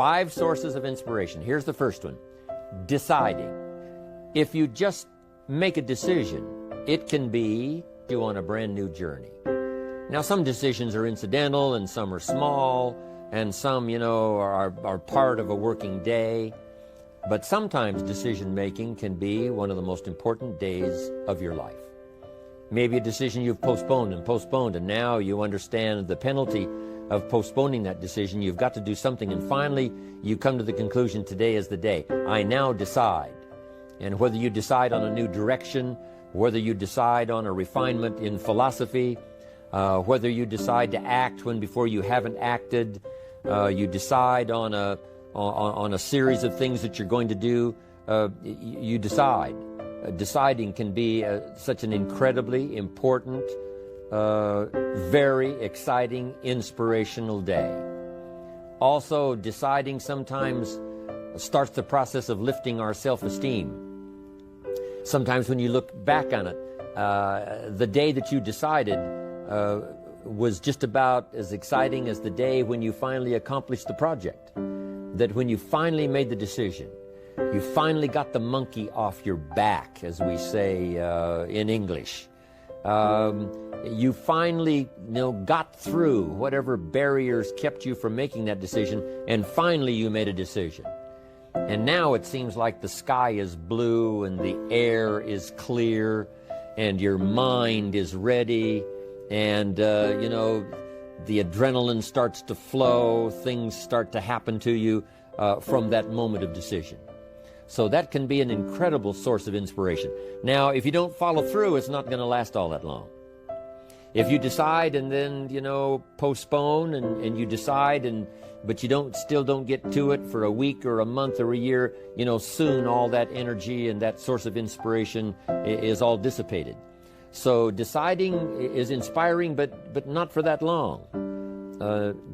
5 sources of inspiration. Here's the first one. Deciding. If you just make a decision, it can be you on a brand new journey. Now, some decisions are incidental and some are small and some, are part of a working day. But sometimes decision-making can be one of the most important days of your life. Maybe a decision you've postponed, and now you understand the penalty of postponing that decision. You've got to do something, and finally you come to the conclusion, today is the day. I now decide. And whether you decide on a new direction, whether you decide on a refinement in philosophy, whether you decide to act when before you haven't acted, you decide on a series of things that you're going to do, you decide. Deciding can be such an incredibly important, very exciting, inspirational day. Also, deciding sometimes starts the process of lifting our self-esteem. Sometimes when you look back on it, the day that you decided was just about as exciting as the day when you finally accomplished the project. That when you finally made the decision, you finally got the monkey off your back, as we say in English. You finally got through whatever barriers kept you from making that decision, and finally you made a decision. And now it seems like the sky is blue and the air is clear and your mind is ready, and the adrenaline starts to flow, things start to happen to you from that moment of decision. So that can be an incredible source of inspiration. Now, if you don't follow through, it's not going to last all that long. If you decide and then, postpone and you decide, but you still don't get to it for a week or a month or a year, soon all that energy and that source of inspiration is all dissipated. So deciding is inspiring, but not for that long.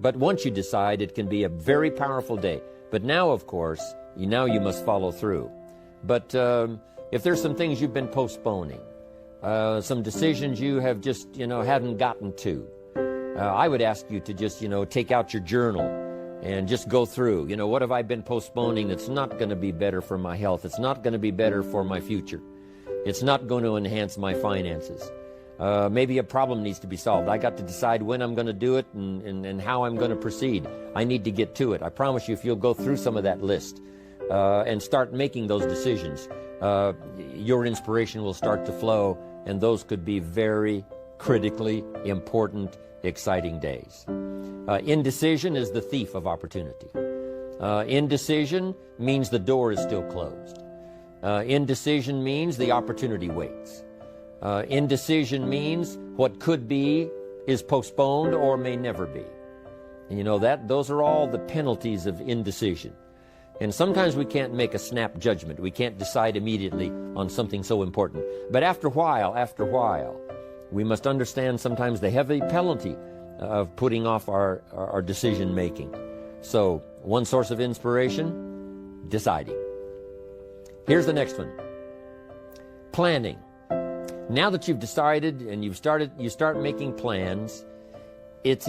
But once you decide, it can be a very powerful day. But now, of course, you must follow through. But if there's some things you've been postponing, some decisions you have just, hadn't gotten to, I would ask you to just, take out your journal and just go through, what have I been postponing that's not going to be better for my health? It's not going to be better for my future. It's not going to enhance my finances. Maybe a problem needs to be solved. I got to decide when I'm going to do it and how I'm going to proceed. I need to get to it. I promise you, if you'll go through some of that list and start making those decisions, your inspiration will start to flow, and those could be very critically important, exciting days. Indecision is the thief of opportunity. Indecision means the door is still closed. Indecision means the opportunity waits. Indecision means what could be is postponed or may never be. And those are all the penalties of indecision. And sometimes we can't make a snap judgment. We can't decide immediately on something so important. But after a while, we must understand sometimes the heavy penalty of putting off our decision making. So, one source of inspiration, deciding. Here's the next one. Planning. Now that you've decided and you start making plans, it's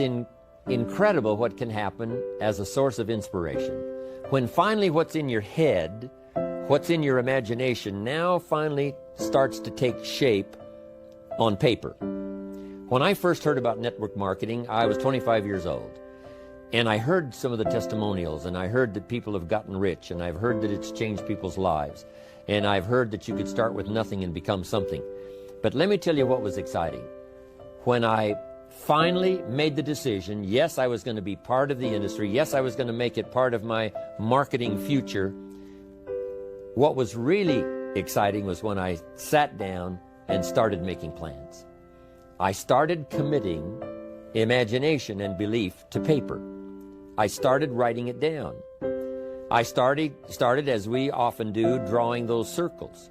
incredible what can happen as a source of inspiration. When finally what's in your head, what's in your imagination, now finally starts to take shape on paper. When I first heard about network marketing, I was 25 years old. And I heard some of the testimonials, and I heard that people have gotten rich, and I've heard that it's changed people's lives. And I've heard that you could start with nothing and become something. But let me tell you what was exciting. When I finally made the decision, yes, I was going to be part of the industry, yes, I was going to make it part of my marketing future, what was really exciting was when I sat down and started making plans. I started committing imagination and belief to paper. I started writing it down. I started, as we often do, drawing those circles.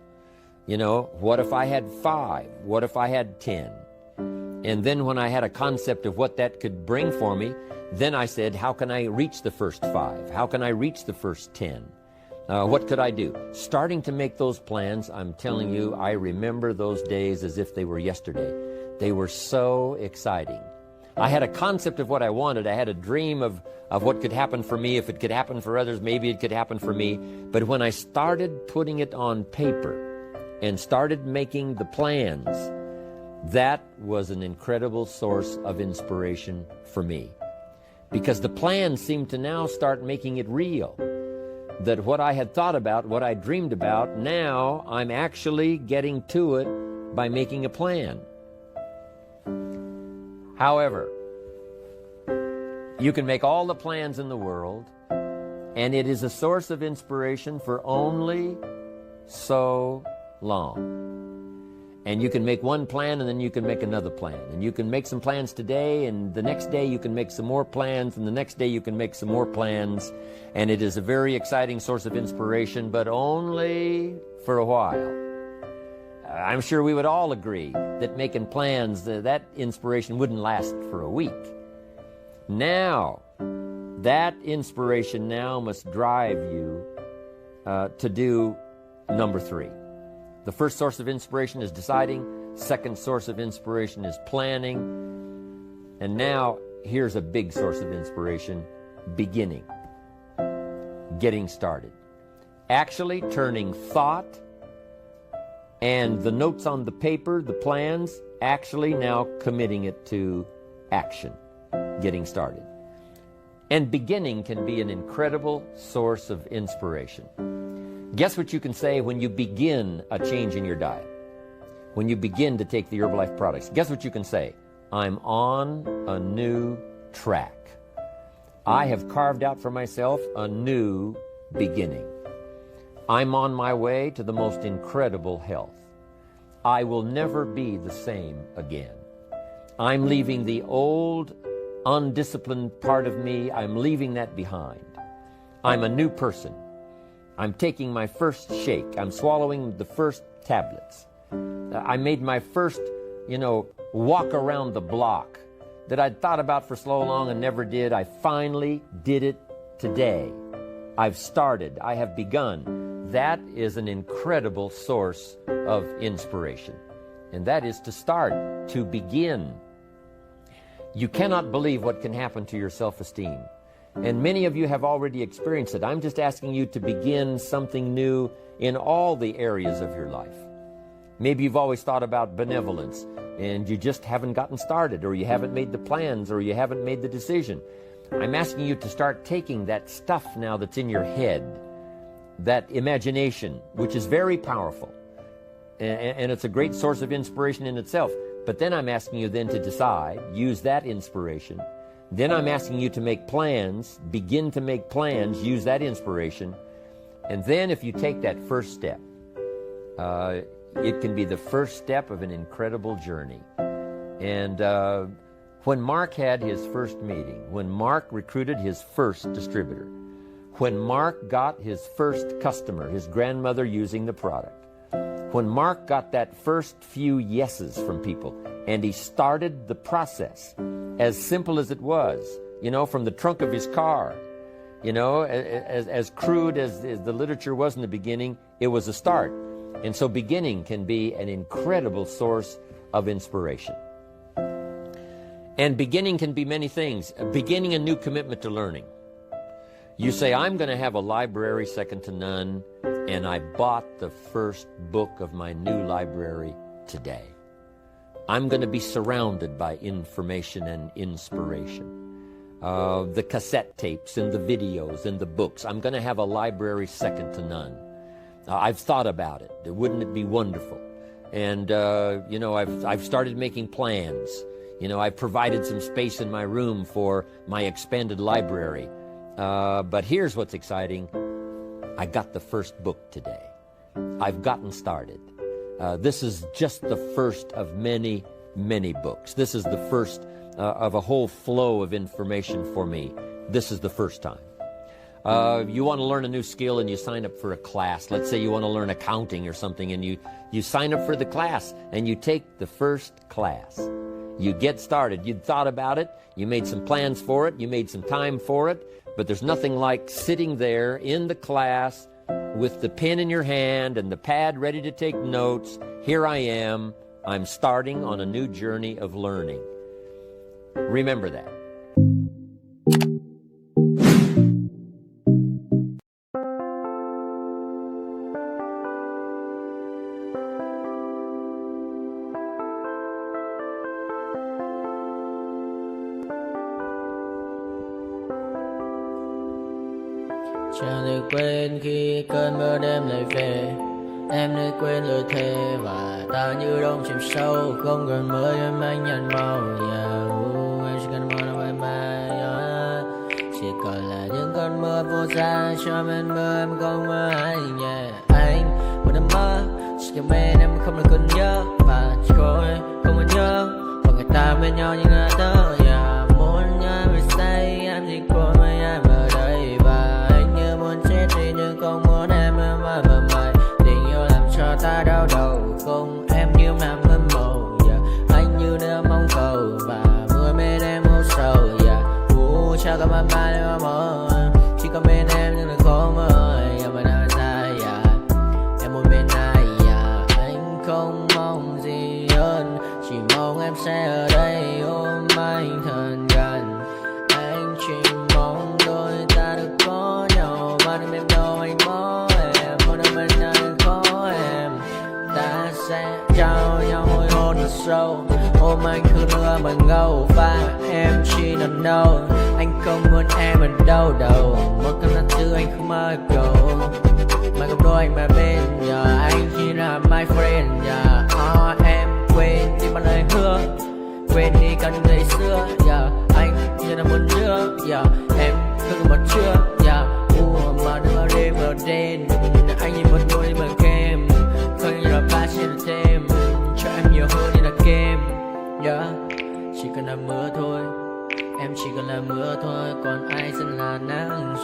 What if I had 5? What if I had 10? And then when I had a concept of what that could bring for me, then I said, how can I reach the first 5? How can I reach the first 10? What could I do? Starting to make those plans, I'm telling you, I remember those days as if they were yesterday. They were so exciting. I had a concept of what I wanted. I had a dream of what could happen for me. If it could happen for others, maybe it could happen for me. But when I started putting it on paper and started making the plans, that was an incredible source of inspiration for me. Because the plans seemed to now start making it real. That what I had thought about, what I dreamed about, now I'm actually getting to it by making a plan. However, you can make all the plans in the world, and it is a source of inspiration for only so long. And you can make one plan, and then you can make another plan. And you can make some plans today, and the next day you can make some more plans, and the next day you can make some more plans. And it is a very exciting source of inspiration, but only for a while. I'm sure we would all agree that making plans, that inspiration wouldn't last for a week. Now, that inspiration now must drive you to do number 3. The first source of inspiration is deciding. Second source of inspiration is planning. And now, here's a big source of inspiration: beginning. Getting started. Actually turning thought and the notes on the paper, the plans, actually now committing it to action. Getting started. And beginning can be an incredible source of inspiration. Guess what you can say when you begin a change in your diet? When you begin to take the Herbalife products, guess what you can say? I'm on a new track. I have carved out for myself a new beginning. I'm on my way to the most incredible health. I will never be the same again. I'm leaving the old, undisciplined part of me. I'm leaving that behind. I'm a new person. I'm taking my first shake. I'm swallowing the first tablets. I made my first, walk around the block that I'd thought about for so long and never did. I finally did it today. I've started. I have begun. That is an incredible source of inspiration. And that is to start, to begin. You cannot believe what can happen to your self-esteem. And many of you have already experienced it. I'm just asking you to begin something new in all the areas of your life. Maybe you've always thought about benevolence and you just haven't gotten started, or you haven't made the plans, or you haven't made the decision. I'm asking you to start taking that stuff now that's in your head, that imagination, which is very powerful. And it's a great source of inspiration in itself. But then I'm asking you then to decide, use that inspiration. Then I'm asking you to make plans, begin to make plans, use that inspiration. And then if you take that first step, it can be the first step of an incredible journey. And when Mark had his first meeting, when Mark recruited his first distributor, when Mark got his first customer, his grandmother using the product, when Mark got that first few yeses from people, and he started the process, as simple as it was, from the trunk of his car, as crude as the literature was in the beginning, it was a start. And so beginning can be an incredible source of inspiration. And beginning can be many things. Beginning a new commitment to learning. You say, I'm going to have a library second to none, and I bought the first book of my new library today. I'm going to be surrounded by information and inspiration. The cassette tapes and the videos and the books. I'm going to have a library second to none. I've thought about it. Wouldn't it be wonderful? And, I've started making plans. I've provided some space in my room for my expanded library. But here's what's exciting. I got the first book today. I've gotten started. This is just the first of many, many books. This is the first of a whole flow of information for me. This is the first time. You want to learn a new skill and you sign up for a class. Let's say you want to learn accounting or something, and you sign up for the class and you take the first class. You get started. You'd thought about it. You made some plans for it. You made some time for it. But there's nothing like sitting there in the class with the pen in your hand and the pad ready to take notes. Here I am. I'm starting on a new journey of learning. Remember that. Chẳng thể quên khi cơn mưa đêm lại về, em đã quên lời thề và ta như đông chìm sâu, không còn mơ em anh nhận màu. Em chỉ cần mơ đâu em chỉ còn là những cơn mưa vô giá cho bên mơ em không mơ anh. Anh một đêm mơ chỉ cần bên em không được cần nhớ và thôi không còn nhớ và người ta bên nhau như ngã tớ. Muốn nhớ về say em chỉ còn với em ở đây và anh như muốn chết đi nhưng không muốn em mơ mày. Tình yêu làm cho ta đau đầu, không em như làm mơ mộng. Anh như đứa mong cầu và mưa bên em u sầu. Chào các bạn ba em mơ, chỉ có bên em nhưng là khó mơ. Em ở nơi dài, em muốn bên ai. Anh không mong gì hơn, chỉ mong em sẽ ở đây ôm anh thật gần. Anh chỉ mong đôi ta được có nhau và đừng em đâu anh có em. Một đôi bên ai có em, ta sẽ trao nhau môi hôn thật sâu, ôm anh cứ mưa bằng ngâu và em chỉ nằm đâu. Anh không muốn em ở đâu đâu, một cơn gió thứ anh không mơ cầu mà không đôi anh mà bên giờ anh chỉ là my friend. Em quên đi bao lời hứa, quên đi cả những ngày xưa. Anh như là một đứa em cứ một chưa mà đưa đêm ở đêm. Anh như một đôi mà kem, không như là ba trên thêm cho em nhiều hơn như là kem. Chỉ cần là mưa thôi, em chỉ cần là mưa thôi, còn ai sẽ là nắng rồi.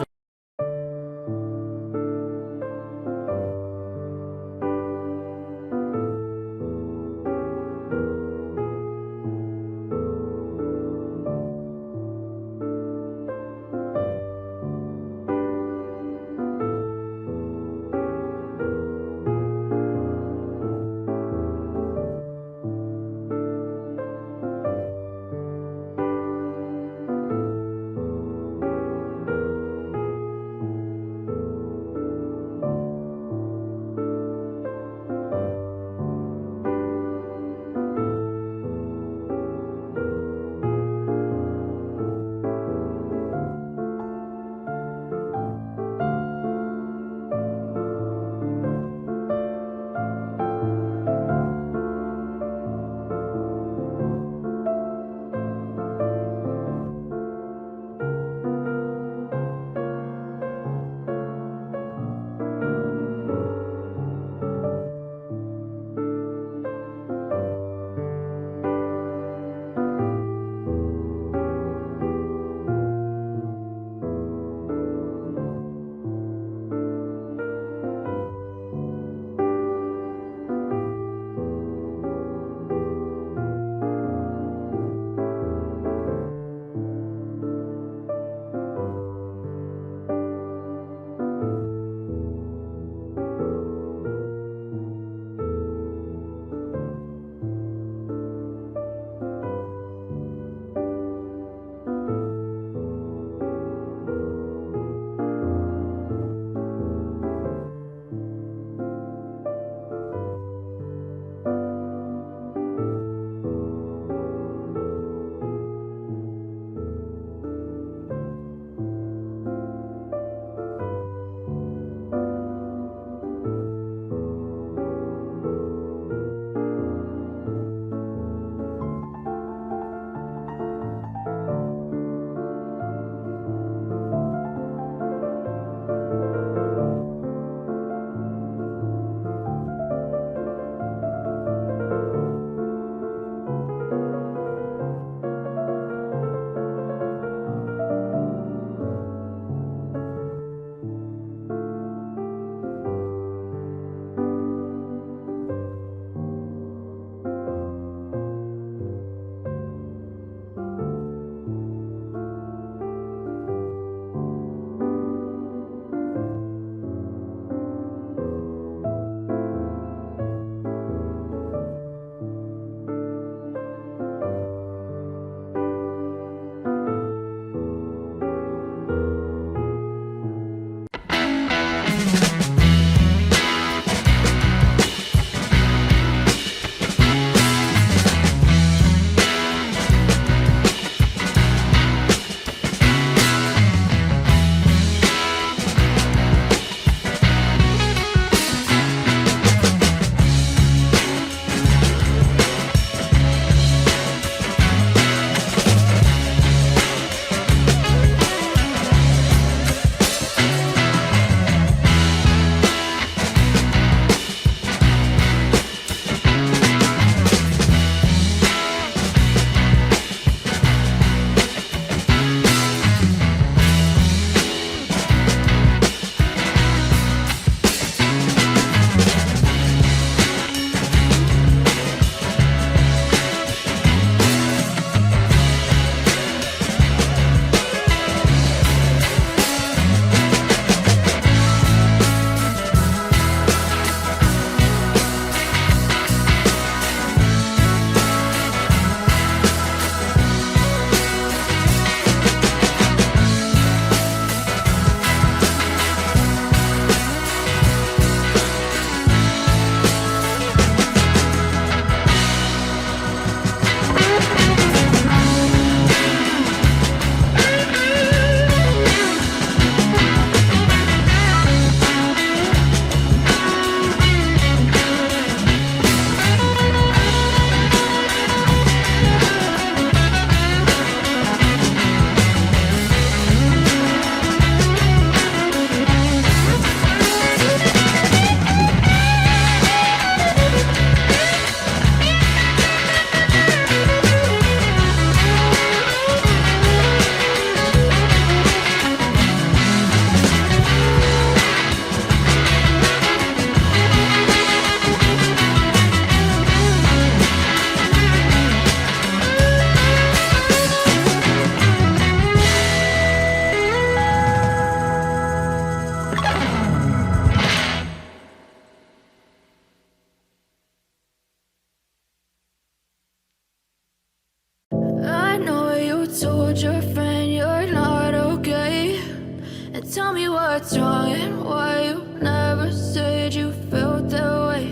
Tell me what's wrong and why you never said you felt that way.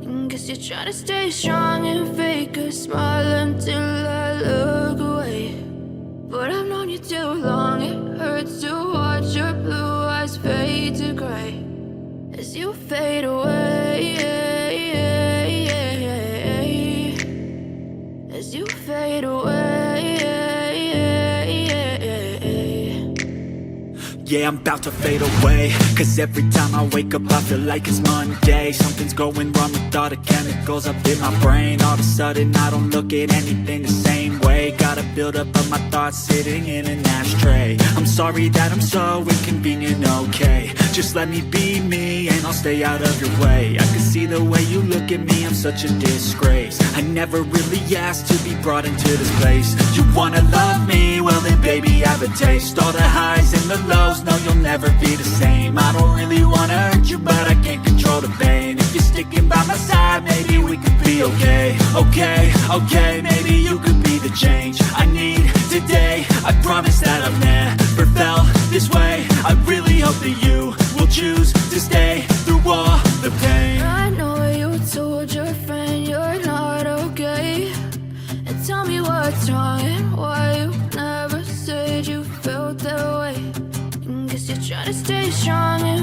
And guess you're trying to stay strong and fake a smile until I look away. But I've known you too long, it hurts to watch your blue eyes fade to gray as you fade away, as you fade away. Yeah, I'm about to fade away, cause every time I wake up I feel like it's Monday. Something's going wrong with all the chemicals up in my brain. All of a sudden I don't look at anything the same way. Got a buildup of my thoughts sitting in an ashtray. I'm sorry that I'm so inconvenient, okay. Just let me be me and I'll stay out of your way. I can see the way you look at me, I'm such a disgrace. I never really asked to be brought into this place. You wanna love me? Well then baby have a taste. All the highs and the lows, no you'll never be the same. I don't really wanna hurt you but I can't control the pain. If you're sticking by my side maybe we could be okay. Okay, maybe you could be the change I need today. I promise that I've never felt this way. I really hope that you will choose to stay through all the pain. I know you told your friend you're not okay. And tell me what's wrong and why you never said you felt that way. And guess you're trying to stay strong and